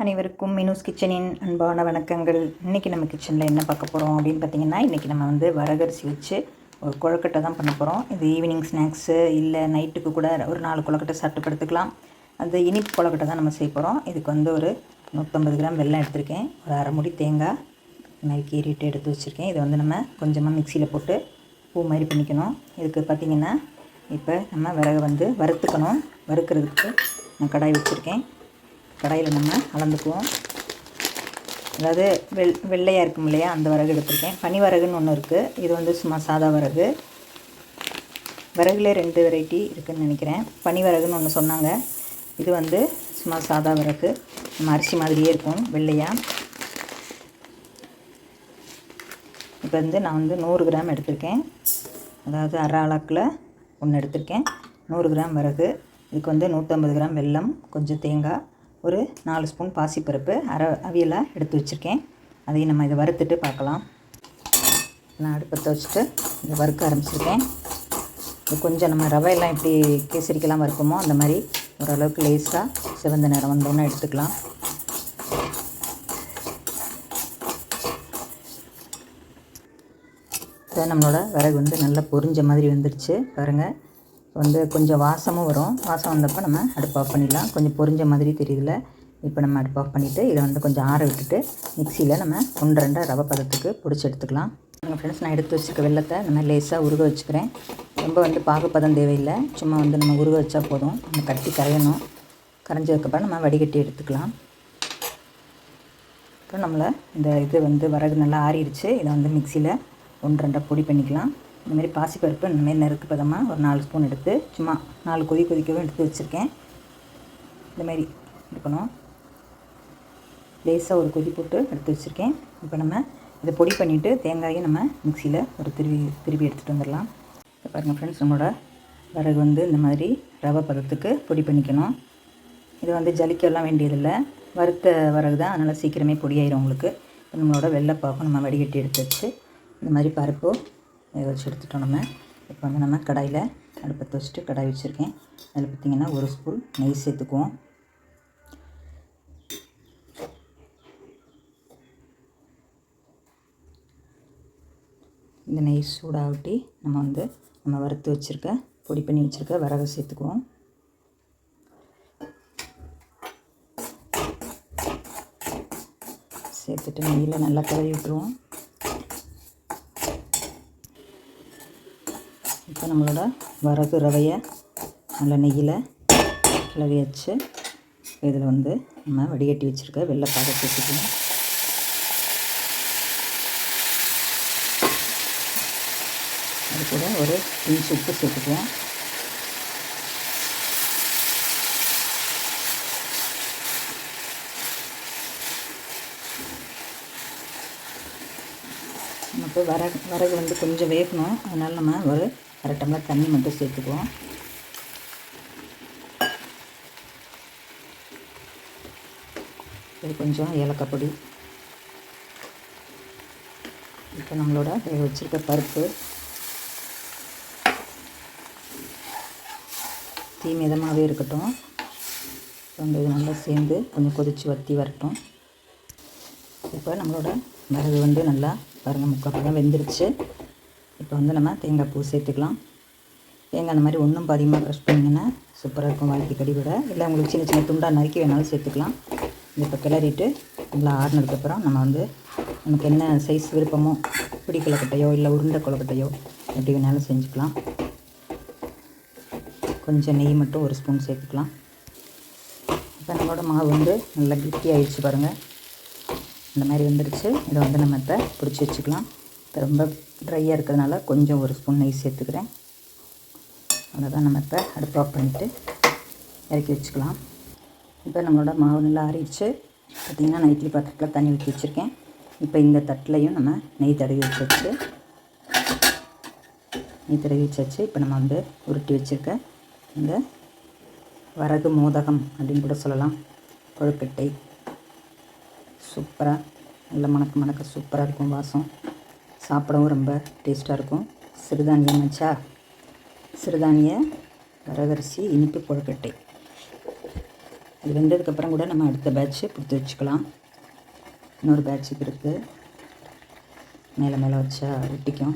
அனைவருக்கும் மினூஸ் கிச்சனின் அன்பான வணக்கங்கள். இன்றைக்கி நம்ம கிச்சனில் என்ன பார்க்க போகிறோம் அப்படின்னு பார்த்திங்கன்னா, இன்றைக்கி நம்ம வந்து வரகரிசி வச்சு ஒரு கொழுக்கட்டை தான் பண்ண போகிறோம். இது ஈவினிங் ஸ்நாக்ஸு இல்லை நைட்டுக்கு கூட ஒரு 4 கொழுக்கட்டை சாப்பிட்டு படுத்துக்கலாம். அந்த இனிப்பு கொழுக்கட்டை தான் நம்ம செய்ய போகிறோம். இதுக்கு வந்து ஒரு 150 கிராம் வெல்லம் எடுத்திருக்கேன், ஒரு அரை முடி தேங்காய் இது மாதிரி கீறிட்டு எடுத்து வச்சுருக்கேன். இதை வந்து நம்ம கொஞ்சமாக மிக்சியில் போட்டு பூ மாதிரி பண்ணிக்கணும். இதுக்கு பார்த்திங்கன்னா இப்போ நம்ம விறகு வந்து வறுத்துக்கணும். வறுக்கிறதுக்கு நான் கடாய் வச்சுருக்கேன். கடாயில் நம்ம அளந்துக்குவோம். அதாவது வெள்ளையாக இருக்கும் இல்லையா, அந்த வரகு எடுத்திருக்கேன். பனி வரகுன்னு ஒன்று இருக்குது, இது வந்து சும்மா சாதா வரகு. வரகுல 2 வெரைட்டி இருக்குதுன்னு நினைக்கிறேன். பனி வரகுன்னு ஒன்று சொன்னாங்க, இது வந்து சும்மா சாதா வரகு, நம்ம அரிசி மாதிரியே இருக்கும் வெள்ளையாக. இப்போ வந்து நான் வந்து 100 கிராம் எடுத்திருக்கேன், அதாவது அரை அளக்கில் ஒன்று எடுத்திருக்கேன். 100 கிராம் வரகு, இதுக்கு வந்து 150 கிராம் வெல்லம், கொஞ்சம் தேங்காய், ஒரு 4 ஸ்பூன் பாசிப்பருப்பு, அரை அவியலாக எடுத்து வச்சுருக்கேன். அதையும் நம்ம இதை வறுத்துட்டு பார்க்கலாம். நான் அடுப்பத்தை வச்சுட்டு இதை வறுக்க ஆரம்பிச்சிருக்கேன். இது கொஞ்சம் நம்ம ரவையெல்லாம் எப்படி கேசரிக்கெல்லாம் வறுப்போமோ அந்த மாதிரி ஓரளவுக்கு லேஸாக சிவந்த நிறம் வந்தோன்னே எடுத்துக்கலாம். இதை நம்மளோட விறகு வந்து நல்லா பொரிஞ்ச மாதிரி வந்துடுச்சு பாருங்கள். வந்து கொஞ்சம் வாசமும் வரும். வாசம் வந்தப்போ நம்ம அடுப்பு ஆஃப் பண்ணிடலாம். கொஞ்சம் பொரிஞ்ச மாதிரி தெரியுதுல. இப்போ நம்ம அடுப்பு ஆஃப் பண்ணிவிட்டு இதை வந்து கொஞ்சம் ஆற விட்டுட்டு மிக்சியில் நம்ம 1-2 ரவை பதத்துக்கு பிடிச்சி எடுத்துக்கலாம். எங்கள் ஃப்ரெண்ட்ஸ், நான் எடுத்து வச்சுருக்க வெள்ளத்தை நம்ம லேசாக உருக வச்சுக்கிறேன். ரொம்ப வந்து பாகுப்பதம் தேவையில்லை, சும்மா வந்து நம்ம உருக வச்சா போதும். நம்ம கட்டி கரையணும். கரைஞ்சதுக்கப்புறம் நம்ம வடிகட்டி எடுத்துக்கலாம். அப்புறம் நம்மளை இந்த இது வந்து வரகு நல்லா ஆறிடுச்சு. இதை வந்து மிக்சியில் 1-2 பொடி பண்ணிக்கலாம். இந்தமாரி பாசிப்பருப்பு இந்தமாரி நெருக்கு பதமாக ஒரு 4 ஸ்பூன் எடுத்து சும்மா 4 கொதிக்கவும் எடுத்து வச்சுருக்கேன். இந்தமாரி இருக்கணும். லேசாக ஒரு கொதி போட்டு எடுத்து வச்சுருக்கேன். இப்போ நம்ம இதை பொடி பண்ணிவிட்டு தேங்காயும் நம்ம மிக்சியில் ஒரு திருப்பி எடுத்துகிட்டு வந்துடலாம். இப்போ பாருங்கள் ஃப்ரெண்ட்ஸ், நம்மளோட வரகு வந்து இந்த மாதிரி ரவை பதத்துக்கு பொடி பண்ணிக்கணும். இது வந்து ஜலிக்கெல்லாம் வேண்டியதில்லை, வறுத்த வரகு தான், அதனால் சீக்கிரமே பொடியாயிரும் உங்களுக்கு. இப்போ நம்மளோட வெள்ளைப்பாகும் நம்ம வடிகட்டி எடுத்து வச்சு இந்த மாதிரி பருப்பு இதை வச்சு எடுத்துட்டோம். நம்ம இப்போ வந்து நம்ம கடாயில் அடுப்பத்தை வச்சுட்டு கடாய் வச்சுருக்கேன். அதில் பார்த்திங்கன்னா 1 ஸ்பூன் நெய் சேர்த்துக்குவோம். இந்த நெய் சூடாகட்டி நம்ம வறுத்து வச்சுருக்க பொடி பண்ணி வச்சுருக்க வரகை சேர்த்துக்குவோம். சேர்த்துட்டு நெய்யில் நல்லா கலரி விட்டுருவோம். இப்போ நம்மளோட வரகு ரவையை நல்ல நெய்யில் கிளறி வச்சு இதில் வந்து நம்ம வடிகட்டி வச்சுருக்க வெள்ளைப்பாகை சேர்த்துக்கலாம். அது கூட ஒரு பிஞ்ச் உப்பு சேர்த்துக்குவோம். நமக்கு வரகு வந்து கொஞ்சம் வேகணும், அதனால் நம்ம ஒரு 1/2 டம்ளர் தண்ணி மட்டும் சேர்த்துக்குவோம். இது கொஞ்சம் ஏலக்காய் பொடி. இப்போ நம்மளோட வேக வச்சுருக்க பருப்பு தீ மிதமாகவே இருக்கட்டும். வந்து இது நல்லா சேர்ந்து கொஞ்சம் கொதித்து வற்றி வரட்டும். இப்போ நம்மளோட வரகு வந்து நல்லா பாருங்கள் 3/4 பதம் வெந்துருச்சு. இப்போ வந்து நம்ம தேங்காய் பூ சேர்த்துக்கலாம். தேங்காய் அந்த மாதிரி ஒன்றும் பாதியமாக க்ரஷ் பண்ணிங்கன்னா சூப்பராக இருக்கும் வாழ்க்கை கடி விட. இல்லை உங்களுக்கு சின்ன சின்ன துண்டாக நறுக்கி வேணாலும் சேர்த்துக்கலாம். இப்போ கிளறிட்டு நல்லா ஆறுனதுக்கப்புறம் நம்ம வந்து நமக்கு என்ன சைஸ் விருப்பமோ, பிடி கொழுக்கட்டையோ இல்லை உருண்டை கொழுக்கட்டையோ எப்படி வேணாலும் செஞ்சுக்கலாம். கொஞ்சம் நெய் மட்டும் 1 ஸ்பூன் சேர்த்துக்கலாம். இப்போ நம்மளோட மாவு வந்து நல்லா கெட்டி ஆகிடுச்சு பாருங்கள். இந்த மாதிரி வந்துடுச்சு. இதை வந்து நம்ம இப்போ பிடிச்சி வச்சுக்கலாம். இப்போ ரொம்ப ட்ரையாக இருக்கிறதுனால கொஞ்சம் 1 ஸ்பூன் நெய் சேர்த்துக்கிறேன். அவ்வளோதான். நம்ம இப்போ அடுப்பு ஆஃப் பண்ணிவிட்டு இறக்கி வச்சுக்கலாம். இப்போ நம்மளோட மாவு நல்லா ஆறிடுச்சு. பார்த்திங்கன்னா நான் இட்லி பாத்திரத்தில் தண்ணி ஊற்றி வச்சுருக்கேன். இப்போ இந்த தட்டிலையும் நம்ம நெய் தடவி வச்சாச்சு. இப்போ நம்ம வந்து உருட்டி வச்சுருக்க இந்த வரகு மோதகம் அப்படின்னு கூட சொல்லலாம், கொழுக்கட்டை சூப்பராக நல்ல மணக்க சூப்பராக இருக்கும். வாசம் சாப்பிடவும் ரொம்ப டேஸ்ட்டாக இருக்கும். சிறுதானியம் வச்சா சிறுதானிய வரகரிசி இனிப்பு கொழுக்கட்டை. அது வெந்ததுக்கப்புறம் கூட நம்ம அடுத்த பேட்ச்சு பிடிச்சி வச்சுக்கலாம். இன்னொரு பேட்சுக்கு இருக்குது, மேலே மேலே வச்சா ஒட்டிக்கும்.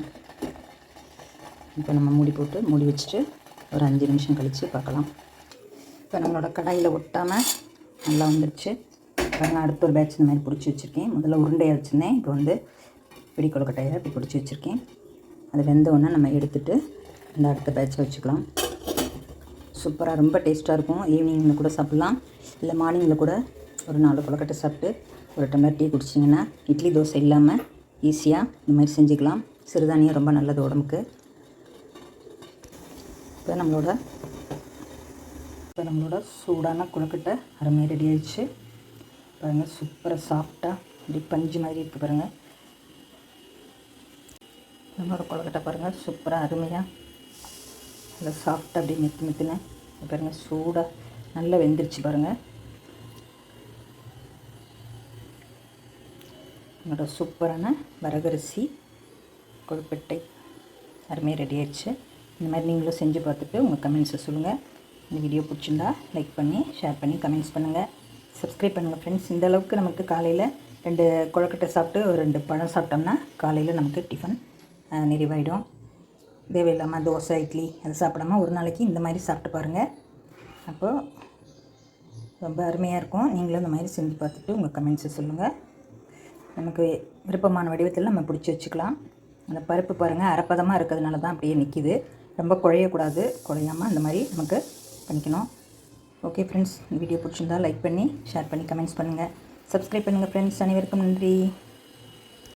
இப்போ நம்ம மூடி போட்டு மூடி வச்சுட்டு ஒரு 5 நிமிஷம் கழித்து பார்க்கலாம். இப்போ நம்மளோட கடாயில் ஒட்டாமல் நல்லா வந்துடுச்சு. பாருங்கள், அடுத்த ஒரு பேட்ச் இந்த மாதிரி பிடிச்சி வச்சுருக்கேன். முதல்ல உருண்டையாக வச்சுருந்தேன், இப்போ வந்து பிடி கொழுக்கட்டையை இப்படி பிடிச்சி வச்சுருக்கேன். அது வெந்தோடனே நம்ம எடுத்துகிட்டு இந்த அடுத்த பேட்சை வச்சுக்கலாம். சூப்பராக ரொம்ப டேஸ்ட்டாக இருக்கும். ஈவினிங்கில் கூட சாப்பிட்லாம், இல்லை மார்னிங்கில் கூட ஒரு 4 கொழுக்கட்டை சாப்பிட்டு ஒரு டம்ளர் டீ குடிச்சிங்கன்னா இட்லி தோசை இல்லாமல் ஈஸியாக இந்த மாதிரி செஞ்சுக்கலாம். சிறுதானியம் ரொம்ப நல்லது உடம்புக்கு. இப்போ நம்மளோட சூடான கொழுக்கட்டை அருமையாக ரெடி ஆகிடுச்சு. பாருங்கள், சூப்பராக சாஃப்டாக இப்படி பஞ்சு மாதிரி இருக்குது. பாருங்கள், நம்மளோட கொழுக்கட்டை பாருங்கள் சூப்பராக அருமையாக நல்லா சாஃப்டாக அப்படியே மெத்துன்னு பாருங்கள், சூடாக நல்லா வெந்துருச்சு. பாருங்கள், நம்மளோட சூப்பரான வரகரிசி கொழுக்கட்டை அருமையாக ரெடி ஆகிடுச்சு. இந்த மாதிரி நீங்களும் செஞ்சு பார்த்துட்டு உங்கள் கமெண்ட்ஸை சொல்லுங்கள். இந்த வீடியோ பிடிச்சிருந்தா லைக் பண்ணி ஷேர் பண்ணி கமெண்ட்ஸ் பண்ணுங்கள், சப்ஸ்கிரைப் பண்ணுங்கள் ஃப்ரெண்ட்ஸ். இந்த அளவுக்கு நமக்கு காலையில் 2 கொழுக்கட்டை சாப்பிட்டு ஒரு 2 பழம் சாப்பிட்டோம்னா காலையில் நமக்கு டிஃபன் நிறைவாயிடும். தேவையில்லாமல் தோசை இட்லி அது சாப்பிடாமல் ஒரு நாளைக்கு இந்த மாதிரி சாப்பிட்டு பாருங்கள். அப்போது ரொம்ப அருமையாக இருக்கும். நீங்களும் இந்த மாதிரி செஞ்சு பார்த்துட்டு உங்கள் கமெண்ட்ஸை சொல்லுங்கள். நமக்கு விருப்பமான வடிவத்தில் நம்ம பிடிச்சி வச்சுக்கலாம். அந்த பருப்பு பாருங்கள் அரைப்பதமாக இருக்கிறதுனால தான் அப்படியே நிற்கிது. ரொம்ப குழையக்கூடாது, குழையாமல் அந்த மாதிரி நமக்கு பண்ணிக்கணும். ஓகே ஃப்ரெண்ட்ஸ், இந்த வீடியோ பிடிச்சிருந்தால் லைக் பண்ணி ஷேர் பண்ணி கமெண்ட்ஸ் பண்ணுங்கள், சப்ஸ்கிரைப் பண்ணுங்கள் ஃப்ரெண்ட்ஸ். அனைவருக்கும் நன்றி.